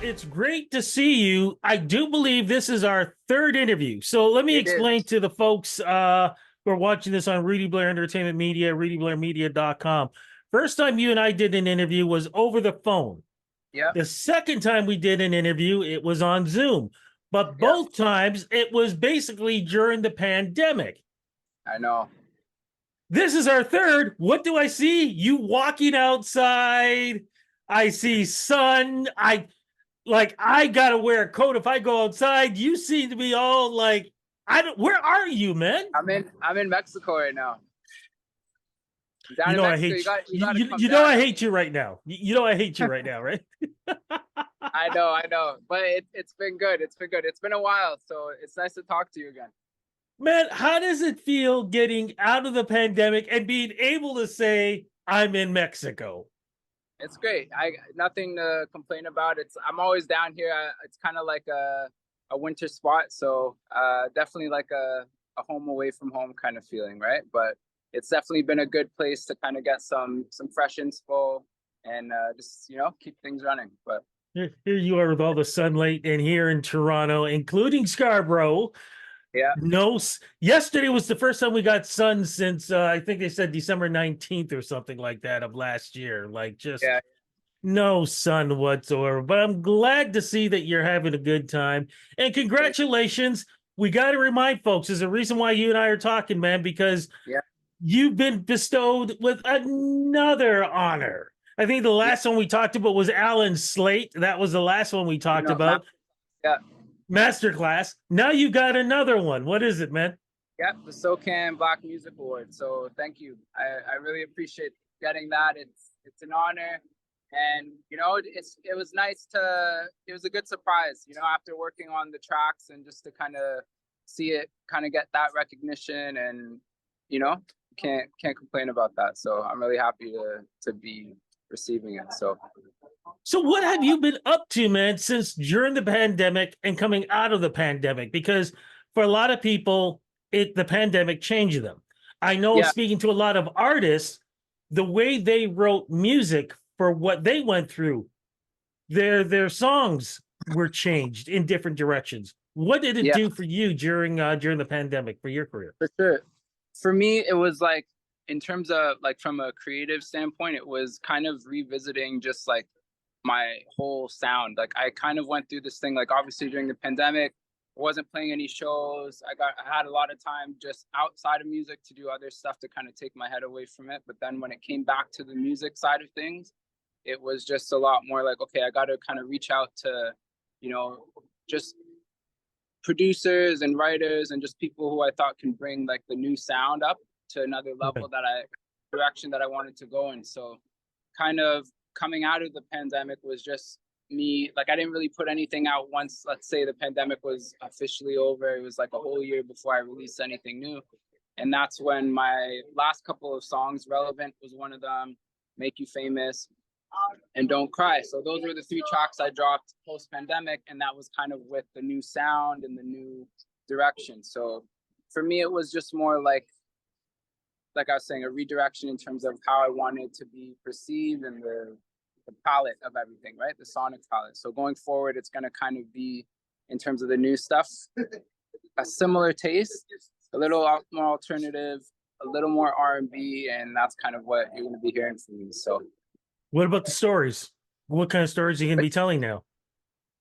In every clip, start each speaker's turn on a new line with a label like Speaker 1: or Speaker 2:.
Speaker 1: it's great to see you. I do believe this is our third interview. So let me
Speaker 2: It is.
Speaker 1: explain to the folks who are watching this on Rudy Blair Entertainment Media, RudyBlairMedia.com. First time you and I did an interview was over the phone.
Speaker 2: Yep.
Speaker 1: The second time we did an interview, it was on Zoom. But
Speaker 2: Yep.
Speaker 1: both times it was basically during the pandemic.
Speaker 2: I know.
Speaker 1: This is our third. What do I see? You walking outside. I see sun. I gotta wear a coat if I go outside. You seem to be all like, I don't. Where are you, man?
Speaker 2: I'm in Mexico right now.
Speaker 1: You
Speaker 2: Down in
Speaker 1: know I
Speaker 2: Mexico, you
Speaker 1: hate
Speaker 2: got you
Speaker 1: you.
Speaker 2: got to come
Speaker 1: You know
Speaker 2: down.
Speaker 1: I hate you right now. You know I hate you right now, right?
Speaker 2: I know. But it's been good. It's been good. It's been a while, so it's nice to talk to you again.
Speaker 1: Man, how does it feel getting out of the pandemic and being able to say I'm in Mexico?
Speaker 2: It's great. I nothing to complain about. I'm always down here. It's kind of like a winter spot, so definitely like a home away from home kind of feeling, right? But it's definitely been a good place to kind of get some fresh inspo and just keep things running. But
Speaker 1: Here you are with all the sunlight, and here in Toronto, including Scarborough.
Speaker 2: yeah,
Speaker 1: No, yesterday was the first time we got sun since I think they said December 19th or something like that of last year. Like just
Speaker 2: yeah,
Speaker 1: no sun whatsoever. But I'm glad to see that you're having a good time. And
Speaker 2: great.
Speaker 1: congratulations. We got to remind folks, there's a reason why you and I are talking, man, because
Speaker 2: Yeah,
Speaker 1: you've been bestowed with another honor. I think the
Speaker 2: yeah.
Speaker 1: last one we talked about was Alan Slate. That was the last one we talked
Speaker 2: Matt,
Speaker 1: about.
Speaker 2: yeah,
Speaker 1: Masterclass. Now you got another one. What is it, man?
Speaker 2: yeah. The SOCAN Black Music Award. So thank you. I really appreciate getting that. It's an honor, and it was nice to. It was a good surprise, after working on the tracks and just to kind of see it kind of get that recognition, and you know can't complain about that. So I'm really happy to be receiving it.
Speaker 1: So what have you been up to, man, since during the pandemic and coming out of the pandemic? Because for a lot of people, the pandemic changed them. I know
Speaker 2: Yeah,
Speaker 1: speaking to a lot of artists, the way they wrote music for what they went through, their songs were changed in different directions. What did it
Speaker 2: yeah.
Speaker 1: do for you during the pandemic for your career?
Speaker 2: For sure. For me, it was like, in terms of like from a creative standpoint, it was kind of revisiting just like my whole sound. Like I kind of went through this thing, like obviously during the pandemic, I wasn't playing any shows. I had a lot of time just outside of music to do other stuff to kind of take my head away from it. But then when it came back to the music side of things, it was just a lot more like, okay, I got to kind of reach out to, you know, just producers and writers and just people who I thought can bring like the new sound up to another level, direction that I wanted to go in. So kind of coming out of the pandemic was just me, like I didn't really put anything out once, let's say, the pandemic was officially over. It was like a whole year before I released anything new. And that's when my last couple of songs, Relevant was one of them, Make You Famous, and Don't Cry. So those were the three tracks I dropped post pandemic, and that was kind of with the new sound and the new direction. So for me, it was just more like I was saying, a redirection in terms of how I wanted to be perceived and the palette of everything, right? The sonic palette. So going forward, it's going to kind of be, in terms of the new stuff, a similar taste, a little more alternative, a little more R&B, and that's kind of what you're going to be hearing from me. So
Speaker 1: What about the stories? What kind of stories are you going to be telling now?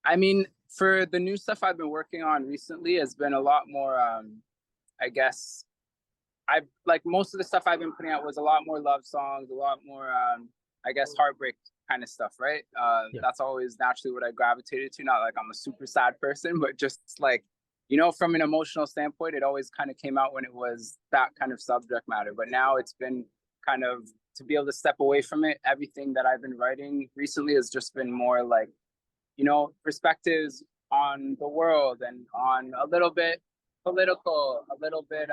Speaker 2: I mean, for the new stuff I've been working on recently has been a lot more, I guess, I like most of the stuff I've been putting out was a lot more love songs, a lot more, I guess, heartbreak kind of stuff, right?
Speaker 1: Yeah.
Speaker 2: That's always naturally what I gravitated to. Not like I'm a super sad person, but just like, from an emotional standpoint, it always kind of came out when it was that kind of subject matter. But now it's been kind of to be able to step away from it. Everything that I've been writing recently has just been more like, perspectives on the world and on a little bit political, a little bit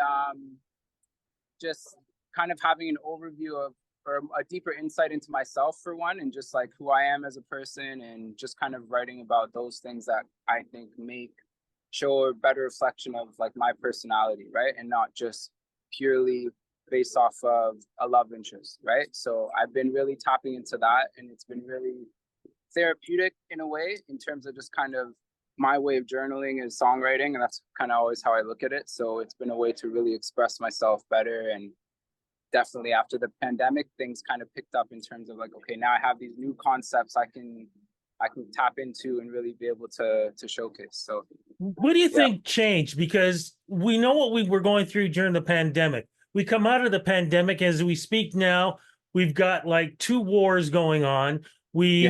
Speaker 2: just kind of having an overview of or a deeper insight into myself for one, and just like who I am as a person, and just kind of writing about those things that I think show a better reflection of like my personality, right? And not just purely based off of a love interest, right? So I've been really tapping into that, and it's been really therapeutic in a way, in terms of just kind of my way of journaling is songwriting, and that's kind of always how I look at it. So it's been a way to really express myself better. And definitely after the pandemic, things kind of picked up in terms of like, okay, now I have these new concepts I can tap into and really be able to showcase. So
Speaker 1: What do you think changed? Because we know what we were going through during the pandemic. We come out of the pandemic, as we speak now, we've got like 2 wars going on. We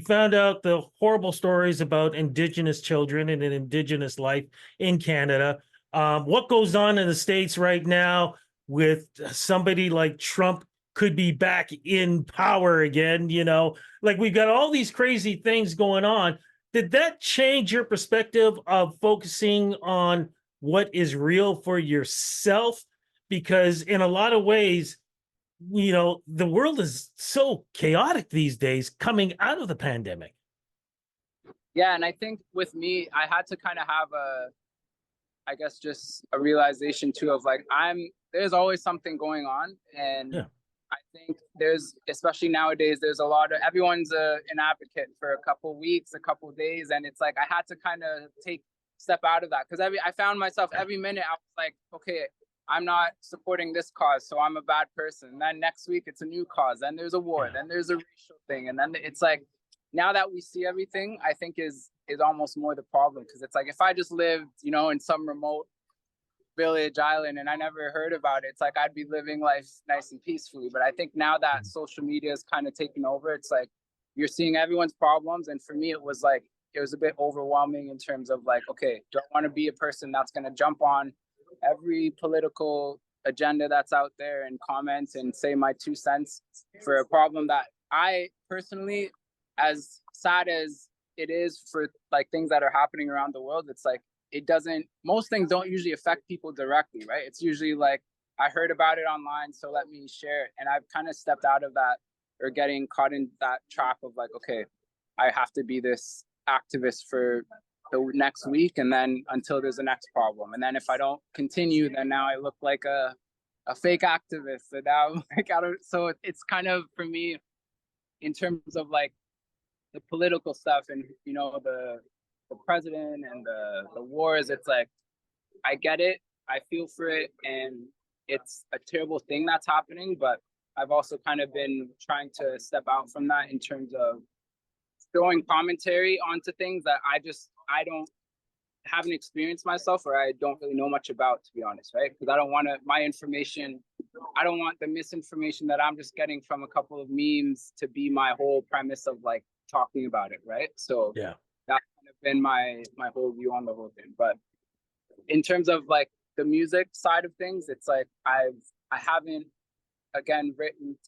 Speaker 1: found out the horrible stories about Indigenous children and an Indigenous life in Canada. What goes on in the States right now with somebody like Trump could be back in power again, like we've got all these crazy things going on. Did that change your perspective of focusing on what is real for yourself? Because in a lot of ways, the world is so chaotic these days coming out of the pandemic.
Speaker 2: Yeah, and I think with me, I had to kind of have I guess just a realization too of like, there's always something going on. And
Speaker 1: Yeah.
Speaker 2: I think especially nowadays, there's a lot of, everyone's an advocate for a couple weeks, a couple days. And it's like, I had to kind of step out of that. Cause I found myself every minute, I was like, okay, I'm not supporting this cause, so I'm a bad person. And then next week it's a new cause. Then there's a war, then there's a racial thing. And then it's like, now that we see everything, I think is almost more the problem. Cause it's like, if I just lived, in some remote village island and I never heard about it, it's like I'd be living life nice and peacefully. But I think now that social media is kind of taken over, it's like you're seeing everyone's problems. And for me, it was a bit overwhelming in terms of like, okay, do I want to be a person that's going to jump on every political agenda that's out there and comment and say my 2 cents for a problem that I personally, as sad as it is for like things that are happening around the world, it's like most things don't usually affect people directly, right? It's usually like, I heard about it online, so let me share it. And I've kind of stepped out of that, or getting caught in that trap of like, okay, I have to be this activist for the next week, and then until there's a next problem. And then if I don't continue, then now I look like a fake activist. And now like, so it's kind of, for me, in terms of like the political stuff and the president and the wars, it's like, I get it, I feel for it, and it's a terrible thing that's happening. But I've also kind of been trying to step out from that in terms of throwing commentary onto things that I haven't experienced myself, or I don't really know much about, to be honest, right? Because I don't want the misinformation that I'm just getting from a couple of memes to be my whole premise of like talking about it, right? So
Speaker 1: Yeah.
Speaker 2: that's kind of been my whole view on the whole thing. But in terms of like the music side of things, it's like I haven't, again,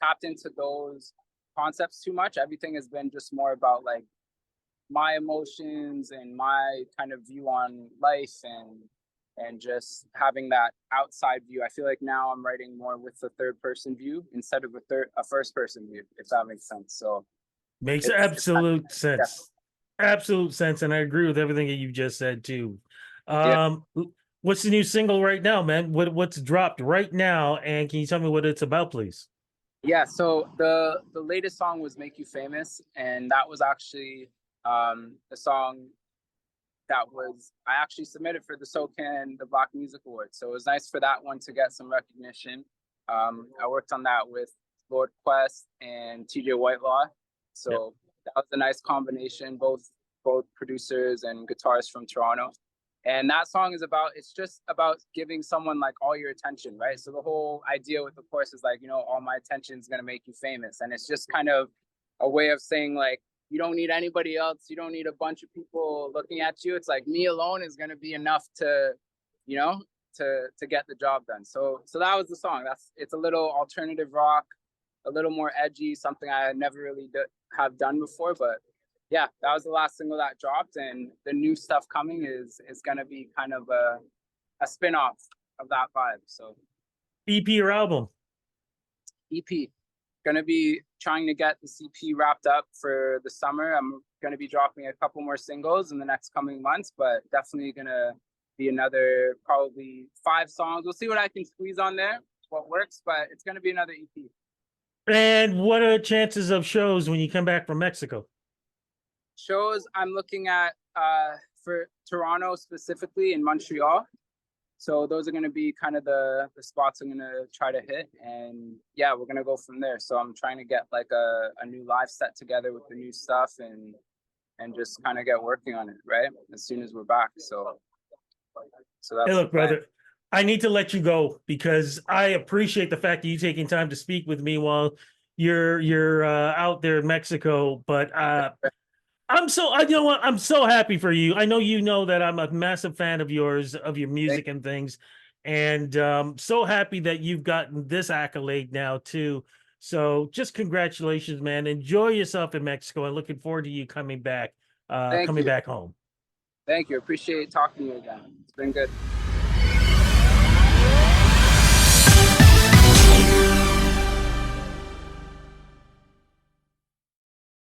Speaker 2: tapped into those concepts too much. Everything has been just more about like my emotions and my kind of view on life, and just having that outside view. I feel like now I'm writing more with the 3rd person view instead of a 1st person view, if that makes sense. So
Speaker 1: Makes absolute sense. Absolute sense. And I agree with everything that you just said too. What's the new single right now, man? What's dropped right now? And can you tell me what it's about, please?
Speaker 2: Yeah, so the latest song was Make You Famous, and that was actually the song that I actually submitted for the SOCAN, the Black Music Awards. So it was nice for that one to get some recognition. I worked on that with Lord Quest and TJ Whitelaw. So that was a nice combination, both producers and guitarists from Toronto. And that song it's just about giving someone like all your attention, right? So the whole idea with the course is like, all my attention is going to make you famous. And it's just kind of a way of saying like, you don't need anybody else. You don't need a bunch of people looking at you. It's like me alone is going to be enough to, to get the job done. So that was the song. It's a little alternative rock, a little more edgy, something I never really have done before. But yeah, that was the last single that dropped, and the new stuff coming is going to be kind of a spin-off of that vibe. So
Speaker 1: EP or album?
Speaker 2: EP. Going to be trying to get the CP wrapped up for the summer. I'm going to be dropping a couple more singles in the next coming months, but definitely going to be another probably 5 songs. We'll see what I can squeeze on there, what works, but it's going to be another EP.
Speaker 1: And what are the chances of shows when you come back from Mexico?
Speaker 2: Shows I'm looking at for Toronto specifically and Montreal. So those are going to be kind of the spots I'm going to try to hit. And yeah, we're going to go from there. So I'm trying to get like a new live set together with the new stuff and just kind of get working on it, right? As soon as we're back. So
Speaker 1: Hey,
Speaker 2: that's the
Speaker 1: look,
Speaker 2: plan.
Speaker 1: brother, I need to let you go because I appreciate the fact that you taking time to speak with me while you're out there in Mexico. But you know what? I'm so happy for you. I know you know that I'm a massive fan of yours, of your music and things, and so happy that you've gotten this accolade now too. So just congratulations, man. Enjoy yourself in Mexico, and looking forward to you coming back,
Speaker 2: Thank
Speaker 1: coming
Speaker 2: you.
Speaker 1: back home.
Speaker 2: Thank you. Appreciate talking to you again. It's been good.